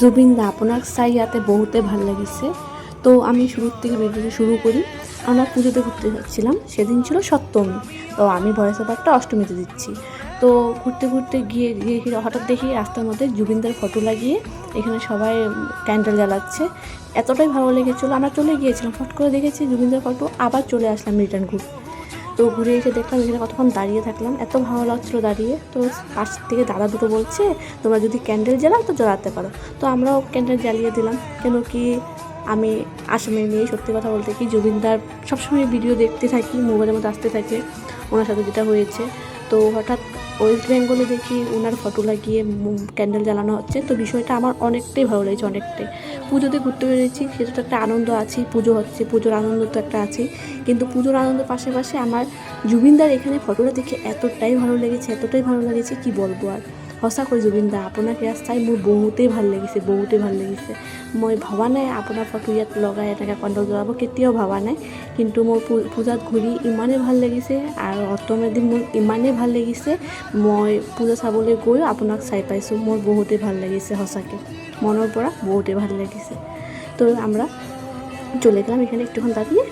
জুবিন দা আপোনাক চাই ইয়াতে বহুতে ভাল লাগিছে। তো আমি শুরুর থেকে ভিডিওটি শুরু করি। আমরা পুজোতে ঘুরতে যাচ্ছিলাম, সেদিন ছিল সপ্তমী। তো আমি ভয়েস ওভারটা অষ্টমীতে দিচ্ছি। তো ঘুরতে ঘুরতে গিয়ে হঠাৎ দেখি রাস্তার মধ্যে জুবিনদার ফটো লাগিয়ে এখানে সবাই ক্যান্ডেল জ্বালাচ্ছে। এতটাই ভালো লেগেছিলো, আমরা চলে গিয়েছিলাম, ফট করে দেখেছি জুবিনদার ফটো, আবার চলে আসলাম রিটার্ন ঘুরে। তো ঘুরে এসে দেখলাম এখানে কতক্ষণ দাঁড়িয়ে থাকলাম, এত ভালো লাগছিলো দাঁড়িয়ে। তো পাশ থেকে দাদা দুটো বলছে তোমরা যদি ক্যান্ডেল জ্বালাও তো জ্বালাতে পারো। তো আমরাও ক্যান্ডেল জ্বালিয়ে দিলাম। কেন কি আমি আসামের মেয়ে, সত্যি কথা বলতে কি জুবিনদার সবসময় ভিডিও দেখতে থাকি, মোবাইলের মধ্যে আসতে থাকে ওনার সাথে যেটা হয়েছে। তো হঠাৎ ওয়েস্ট বেঙ্গলে দেখি ওনার ফটো লাগিয়ে ক্যান্ডেল জ্বালানো হচ্ছে। তো বিষয়টা আমার অনেকটাই ভালো লেগেছে, অনেকটাই। পুজোতে ঘুরতে পেরেছি, সেটা তো একটা আনন্দ আছেই, পুজো হচ্ছে, পুজোর আনন্দ তো একটা আছেই। কিন্তু পুজোর আনন্দের পাশাপাশি আমার জুবিনদার এখানে ফটোটা দেখে এতটাই ভালো লেগেছে, এতটাই ভালো লেগেছে কি বলবো আর। সঁচাকৈ জুবিনদা আপোনাক ইয়াত চাই মোৰ বহুতেই ভাল লাগিছে, বহুতেই ভাল লাগিছে। মই ভবা নাই আপোনাৰ ফটো ইয়াত লগাই এনেকৈ কণ্ঠল জ্বলাব, কেতিয়াও ভবা নাই। কিন্তু মোৰ পূজাত ঘূৰি ইমানেই ভাল লাগিছে আৰু অষ্টমীৰ দিন মোৰ ইমানেই ভাল লাগিছে। মই পূজা চাবলৈ গৈও আপোনাক চাই পাইছোঁ, মোৰ বহুতেই ভাল লাগিছে, সঁচাকৈ মনৰ পৰা বহুতেই ভাল লাগিছে। তো আমরা চলে গেলাম এখানে একটুক্ষণ দাঁড়িয়ে।